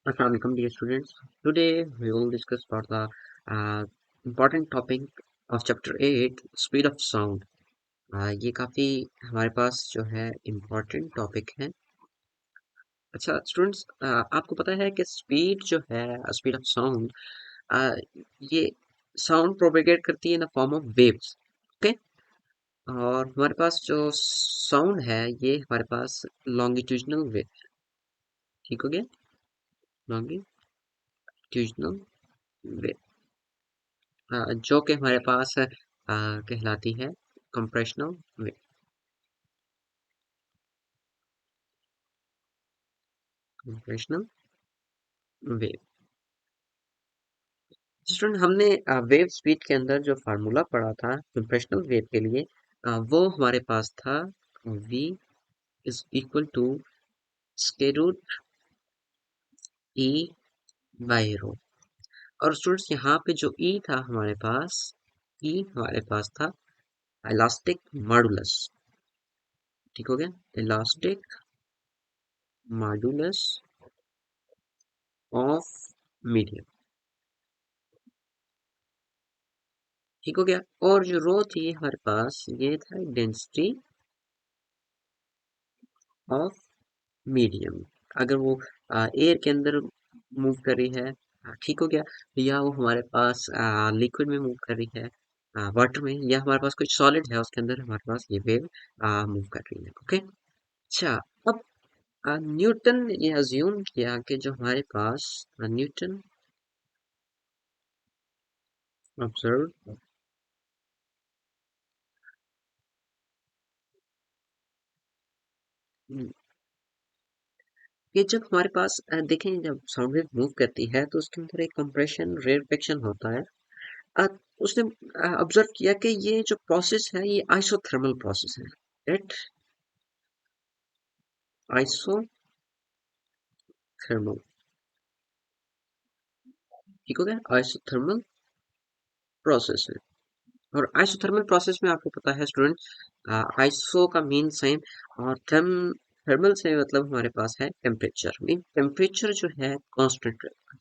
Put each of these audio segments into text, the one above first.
Assalamualaikum dear students. Today we will discuss about the important topic of chapter 8 speed of sound. ये काफी हमारे पास जो है important topic है। अच्छा स्टूडेंट्स, आपको पता है कि स्पीड जो है स्पीड ऑफ साउंड ये साउंड प्रोपेगेट करती है in the form of waves. Okay, और हमारे पास जो साउंड है ये हमारे पास लॉन्गिट्यूजनल वेव, ठीक हो गया, लॉन्गिट्यूजनल वेव जो कि हमारे पास कहलाती है compressional wave. Compressional wave student, हमने वेव स्पीड के अंदर जो फार्मूला पढ़ा था कंप्रेशनल वेव के लिए, वो हमारे पास था v is equal to square root e by rho. और स्टूडेंट्स यहाँ पे जो e था हमारे पास था इलास्टिक मॉडुलस, ठीक हो गया, इलास्टिक मॉडुलस ऑफ मीडियम, ठीक हो गया। और जो रो थी हमारे पास ये था डेंसिटी ऑफ मीडियम, अगर वो एयर के अंदर मूव कर रही है, ठीक हो गया, या वो हमारे पास लिक्विड में मूव कर रही है, वाटर में, या हमारे पास कुछ सॉलिड है उसके अंदर हमारे पास ये वेव मूव कर रही है। ओके, अच्छा, अब न्यूटन ने ये अज्यूम किया कि जो हमारे पास न्यूटन ऑब्जर्व ये जब हमारे पास देखें, जब साउंड वेव मूव करती है तो उसके अंदर एक कंप्रेशन रेरफेक्शन होता है। अ, उसने ऑब्जर्व किया कि ये जो प्रोसेस है ये आइसोथर्मल प्रोसेस है, राइट, आइसोथर्मल, ठीक हो गया, आइसोथर्मल प्रोसेस है। और आइसोथर्मल प्रोसेस में आपको पता है स्टूडेंट, आइसो का मीन सेम, और थर्मल से मतलब हमारे पास है टेम्परेचर, मीन टेम्परेचर जो है कांस्टेंट रहता है,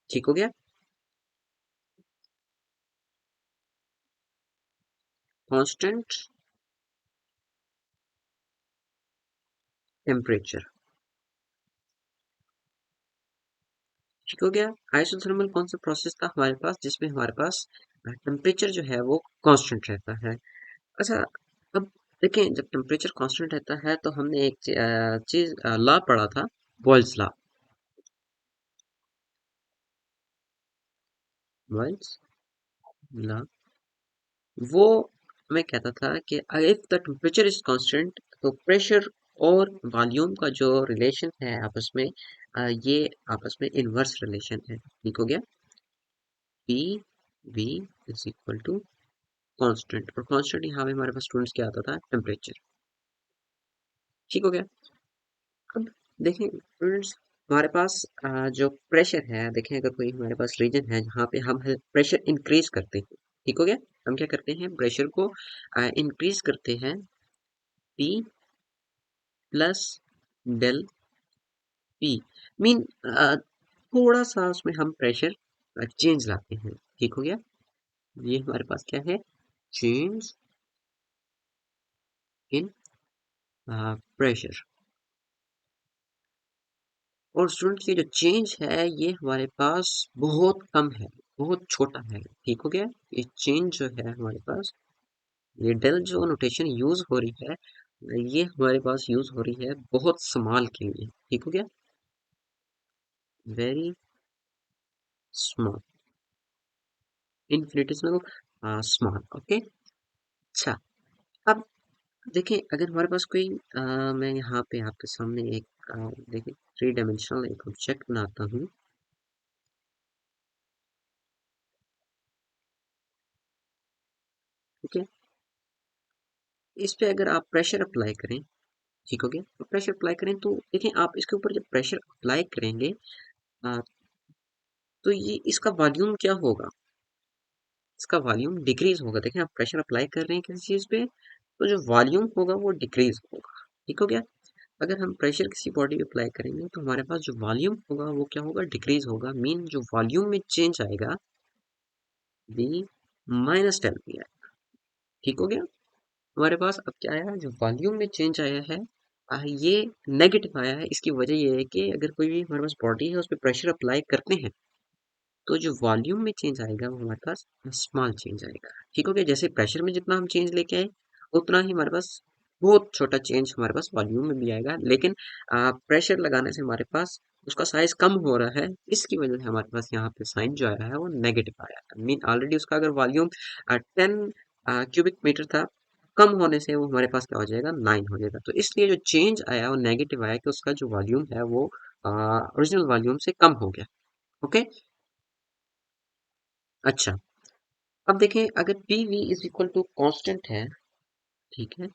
ठीक हो गया, कांस्टेंट टेम्परेचर, ठीक हो गया। आइसोथर्मल कौन सा प्रोसेस था हमारे पास जिसमें हमारे पास टेम्परेचर जो है वो कांस्टेंट रहता है। अच्छा, अब देखें, जब टेम्परेचर कांस्टेंट रहता है तो हमने एक चीज लॉ पढ़ा था, बॉयल्स लॉ, बॉयल्स लॉ, वो मैं कहता था कि if the temperature is constant तो प्रेशर और वॉल्यूम का जो रिलेशन है आपस में, ये आपस में इनवर्स रिलेशन है, ठीक हो गया, P V is equal to constant, और कांस्टेंट यहाँ पे हमारे पास स्टूडेंट्स क्या आता था, टेम्परेचर, ठीक हो गया। अब देखें स्टूडेंट्स, हमारे पास जो प्रेशर है, देखें अगर कोई हमारे पास रीजन है जहाँ पे हम प्रेशर इंक्रीज करते हैं, ठीक हो गया, हम क्या करते हैं, प्रेशर को इंक्रीज करते हैं, P plus del P, mean थोड़ा सा उसमें हम प्रेशर चेंज लाते हैं, ठीक हो गया, ये हमारे पास क्या है, चेंज इन प्रेशर। और स्टूडेंट्स, ये जो चेंज है ये हमारे पास बहुत कम है, बहुत छोटा है, ठीक हो गया, ये चेंज जो है हमारे पास, ये डेल जो नोटेशन यूज हो रही है ये हमारे पास यूज हो रही है बहुत स्मॉल के लिए, ठीक हो गया, very small, infinitesimal small. Okay, अच्छा, अब देखिए अगर हमारे पास कोई मैं यहाँ पे आपके सामने एक देखिए थ्री डायमेंशनल एक ऑब्जेक्ट बनाता हूँ, ठीक है, इस पे अगर आप प्रेशर अप्लाई करें, ठीक हो गया, तो प्रेशर अप्लाई करें तो देखें आप इसके ऊपर जब प्रेशर अप्लाई करेंगे आ, तो ये इसका वॉल्यूम क्या होगा, इसका वॉल्यूम डिक्रीज होगा। देखें आप प्रेशर अप्लाई कर रहे हैं किसी चीज पे तो जो वॉल्यूम होगा वो डिक्रीज होगा, ठीक हो गया। अगर हम प्रेशर किसी बॉडी पे अप्लाई करेंगे तो हमारे पास जो वॉल्यूम होगा वो क्या होगा, डिक्रीज होगा। मीन जो वॉल्यूम में चेंज आएगा वी माइनस डेल पी आएगा। ठीक हो गया। हमारे पास अब क्या आया, जो वॉल्यूम में चेंज आया है ये नेगेटिव आया है। इसकी वजह ये है कि अगर कोई भी हमारे पास बॉडी है उस पर प्रेशर अप्लाई करते हैं तो जो वॉल्यूम में चेंज आएगा वो हमारे पास स्मॉल चेंज आएगा। ठीक हो गया। जैसे प्रेशर में जितना हम चेंज लेके आए उतना ही हमारे पास बहुत छोटा चेंज हमारे पास वॉल्यूम में भी आएगा, लेकिन प्रेशर लगाने से हमारे पास उसका साइज कम हो रहा है। इसकी वजह से हमारे पास यहाँ पे साइन जो आया है वो नेगेटिव आया है। मीन ऑलरेडी उसका अगर वॉल्यूम 10 क्यूबिक मीटर था, कम होने से वो हमारे पास क्या हो जाएगा, 9 हो जाएगा। तो इसलिए जो चेंज आया वो नेगेटिव आया कि उसका जो वॉल्यूम है वो ओरिजिनल वॉल्यूम से कम हो गया। ओके। अच्छा, अब देखें अगर P V is equal to constant है, ठीक है,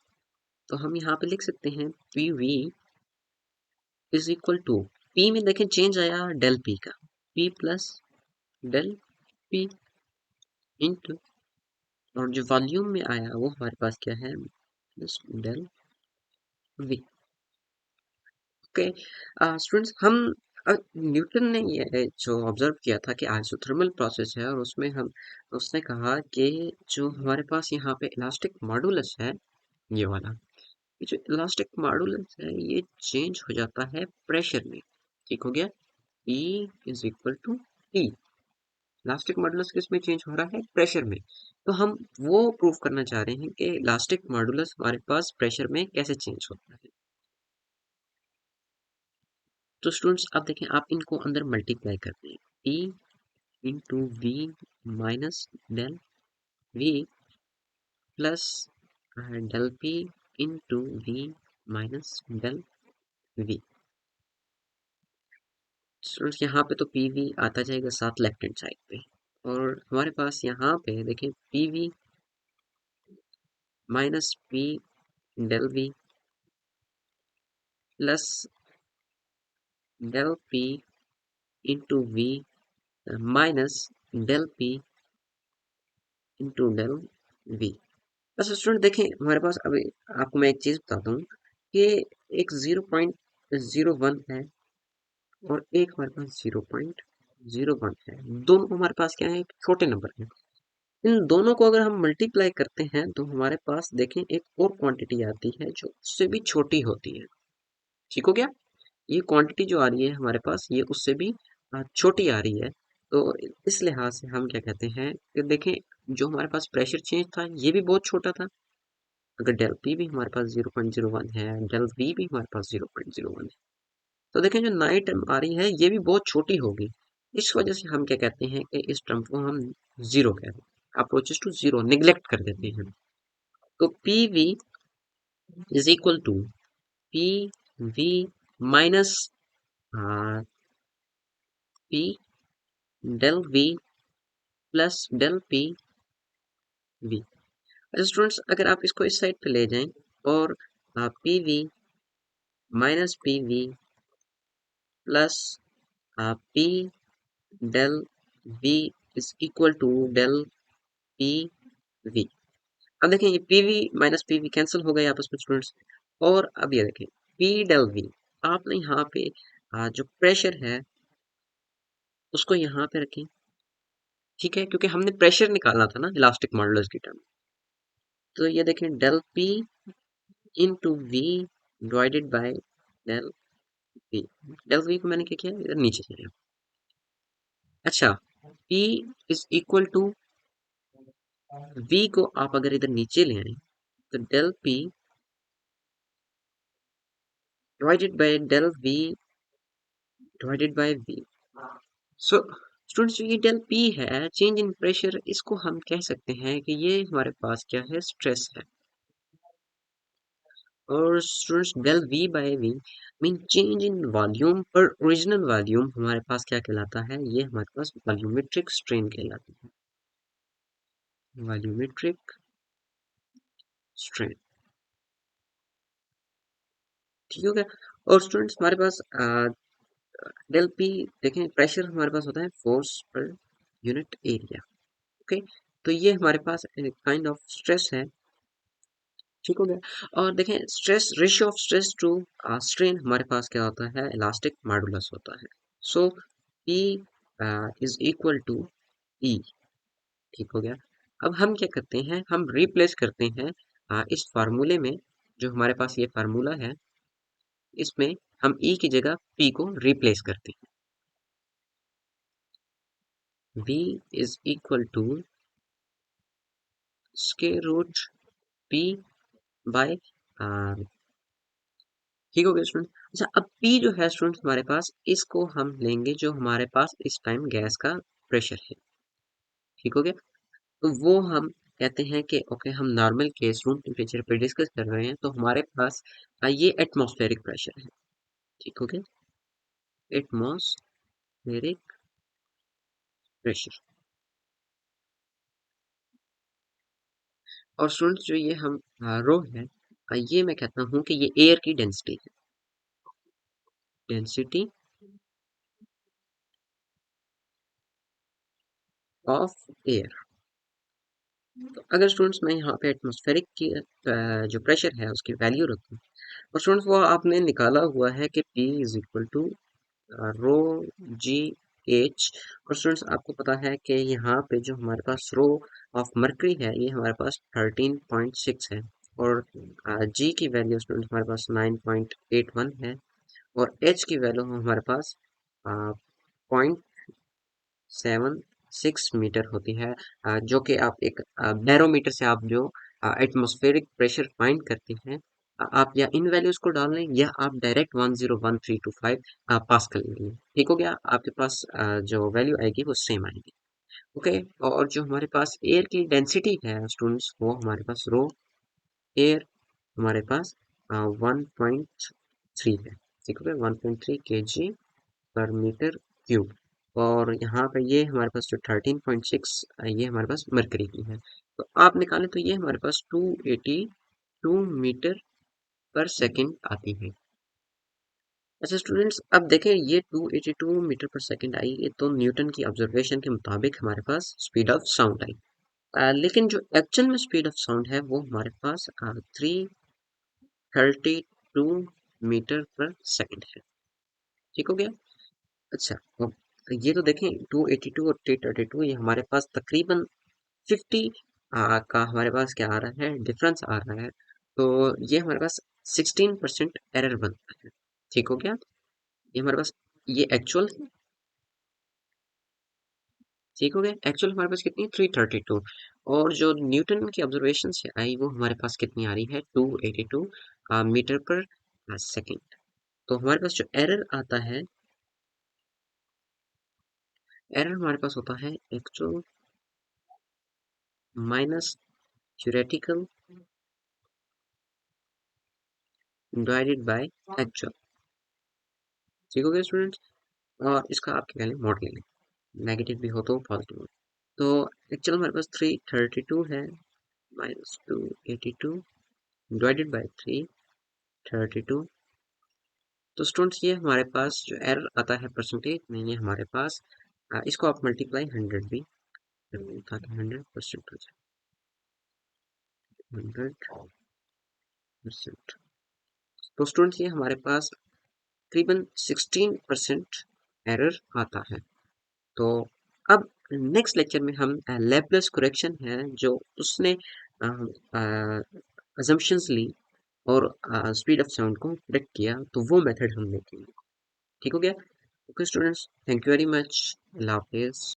तो हम यहाँ पे लिख सकते हैं P V is equal to, P में देखें चेंज आया डेल पी का, P plus del P into, और जो वॉल्यूम में आया वो हमारे पास क्या है, plus del V. Okay students, हम न्यूटन ने ये जो ऑब्जर्व किया था कि आइसोथर्मल प्रोसेस है, और उसमें हम उसने कहा कि जो हमारे पास यहाँ पे इलास्टिक मॉडुलस है, ये वाला, ये जो इलास्टिक मॉडुलस है ये चेंज हो जाता है प्रेशर में। ठीक हो गया। E is equal to T। Elastic modulus किस में चेंज हो रहा है, प्रेशर में। तो हम वो प्रूव करना चाह रहे हैं कि इलास्टिक मॉडुलस हमारे पास प्रेशर में कैसे चेंज होता है। तो स्टूडेंट्स अब देखें, आप इनको अंदर मल्टीप्लाई करते हैं, E into V minus del V plus del P into V minus del V. Students यहाँ पे तो पी वी आता जाएगा साथ लेफ्ट हैंड साइड पे, और हमारे पास यहाँ पे देखें P V minus P del V plus del P into V minus del P into del V. अच्छा स्टूडेंट देखें, हमारे पास अभी आपको मैं एक चीज़ बताता हूँ कि एक 0.01 है और एक हमारे पास 0.01 है। दोनों हमारे पास क्या है, एक छोटे नंबर है। इन दोनों को अगर हम मल्टीप्लाई करते हैं तो हमारे पास देखें एक और क्वांटिटी आती है जो उससे भी छोटी होती है। ठीक हो गया। ये क्वांटिटी जो आ रही है हमारे पास ये उससे भी छोटी आ रही है। तो इस लिहाज से हम क्या कहते हैं कि देखें, जो हमारे पास प्रेशर चेंज था ये भी बहुत छोटा था। अगर डेल पी भी हमारे पास 0.01 है, डेल वी भी हमारे पास 0.01 है, तो देखें जो नई टर्म आ रही है ये भी बहुत छोटी होगी। इस वजह से हम क्या कहते हैं कि इस टर्म को हम जीरो कहते हैं, अप्रोचेस टू जीरो निग्लेक्ट कर देते हैं। तो P V is equal to P V minus P del V plus del P V. अच्छा स्टूडेंट्स, अगर आप इसको इस साइड पे ले जाएं और P V minus P V plus P del V is equal to del P V. अब देखें ये P V minus P V cancel हो गए आपस में स्टूडेंट्स। और अब ये देखें पी डेल वी, आपने यहाँ पे जो प्रेशर है उसको यहाँ पे रखें। ठीक है, क्योंकि हमने प्रेशर निकालना था ना इलास्टिक मॉडुलस की टर्म। तो ये देखें del P into V divided by del V. Del V को मैंने क्या किया, इधर नीचे किया। अच्छा, P is equal to V को आप अगर इधर नीचे ले आए तो del P divided by del V divided by V। So students, जो ये डेल P है चेंज इन प्रेशर, इसको हम कह सकते हैं कि ये हमारे पास क्या है, स्ट्रेस है। और students del V by V mean change in volume, पर ओरिजिनल वॉल्यूम हमारे पास क्या कहलाता है, ये हमारे पास वॉल्यूमेट्रिक स्ट्रेन कहलाती है, वॉल्यूमेट्रिक स्ट्रेन। ठीक हो गया। और स्टूडेंट्स हमारे पास डेल पी देखें, प्रेशर हमारे पास होता है force per unit area. Okay, तो ये हमारे पास काइंड ऑफ स्ट्रेस है ठीक हो गया। और देखें stress ratio of stress to strain हमारे पास क्या होता है, इलास्टिक मॉडुलस होता है। So P is equal to E. ठीक हो गया। अब हम क्या करते हैं, हम रिप्लेस करते हैं इस फार्मूले में, जो हमारे पास ये फार्मूला है, इसमें हम ई की जगह पी को रिप्लेस करते हैं। v is equal to square root P by, ठीक हो गया स्टूडेंट। अच्छा, अब P जो है स्टूडेंट हमारे पास, इसको हम लेंगे जो हमारे पास इस टाइम गैस का प्रेशर है। ठीक हो गया। तो वो हम कहते हैं कि ओके, हम नॉर्मल केस रूम टेम्परेचर पे डिस्कस कर रहे हैं, तो हमारे पास ये एटमॉस्फेरिक प्रेशर है। ठीक हो गया, एटमॉस्फेरिक प्रेशर। और स्टूडेंट जो ये हम रो है, ये मैं कहता हूँ कि ये एयर की डेंसिटी है, डेंसिटी ऑफ एयर। तो अगर स्टूडेंट्स मैं यहाँ पे एटमॉस्फेरिक की जो प्रेशर है उसकी वैल्यू रखूँ, और स्टूडेंट्स वो आपने निकाला हुआ है कि P is equal to rho g h. और स्टूडेंट्स आपको पता है कि यहाँ पे जो हमारे पास रो ऑफ मर्करी है, ये हमारे पास 13.6 है, और जी की वैल्यू स्टूडेंट्स हमारे पास 9.81 है, और एच की वैल्यू हमारे पास 0.76 मीटर होती है। जो कि आप एक बैरोमीटर से आप जो एटमॉस्फेरिक प्रेशर फाइंड करते हैं, आप या इन वैल्यूज को डाल लें या आप डायरेक्ट 101325 पास कर लेंगे। ठीक हो गया, आपके पास जो वैल्यू आएगी वो सेम आएगी। ओके। और जो हमारे पास एयर की डेंसिटी है स्टूडेंट्स, वो हमारे पास रो एयर हमारे पास 1.3 है। ठीक हो गया, 1.3 kg पर मीटर क्यूब। और यहाँ पे ये हमारे पास जो 13.6, ये हमारे पास मरकरी की है। तो आप निकालें तो ये हमारे पास 282 मीटर पर सेकंड आती है। अच्छा स्टूडेंट्स, अब देखें ये 282 मीटर पर सेकंड आई, ये तो न्यूटन की ऑब्जर्वेशन के मुताबिक हमारे पास स्पीड ऑफ साउंड आई। लेकिन जो एक्चुअल में स्पीड ऑफ साउंड है वो हमारे पास 332 मीटर पर सेकंड है। ठीक हो गया। अच्छा, अब ये तो देखें 282 और 332, ये हमारे पास तकरीबन 50 का हमारे पास क्या आ रहा है, डिफरेंस आ रहा है। तो ये हमारे पास 16% एरर बनता है। ठीक हो गया, ये हमारे पास ये एक्चुअल, ठीक हो गया, एक्चुअल हमारे पास कितनी है 332, और जो न्यूटन की ऑब्जर्वेशन से आई वो हमारे पास कितनी आ रही है 282 मीटर पर सेकेंड। तो हमारे पास जो एरर आता है, एरर हमारे पास होता है actual minus theoretical divided by actual. ठीक हो गया स्टूडेंट्स। और इसका आप क्या कह लें, मॉडलिंग, नेगेटिव भी हो तो पॉजिटिव हो। तो एक्चुअल हमारे पास 332 है, माइनस 282 डिवाइडेड बाय 332। तो स्टूडेंट्स ये हमारे पास जो एरर आता है परसेंटेज में, ये हमारे पास इसको आप मल्टीप्लाई 100 भी कर दें ताकि 100% हो जाए, 100%। तो स्टूडेंट्स ये हमारे पास तकरीबन 16% एरर आता है। तो अब नेक्स्ट लेक्चर में हम लैप्लेस करेक्शन है जो उसने अजम्पशंस ली और स्पीड ऑफ साउंड को प्रेडिक्ट किया, तो वो मेथड हम देखेंगे। ठीक हो गया। Okay students, thank you very much. अल्लाह हाफिज़।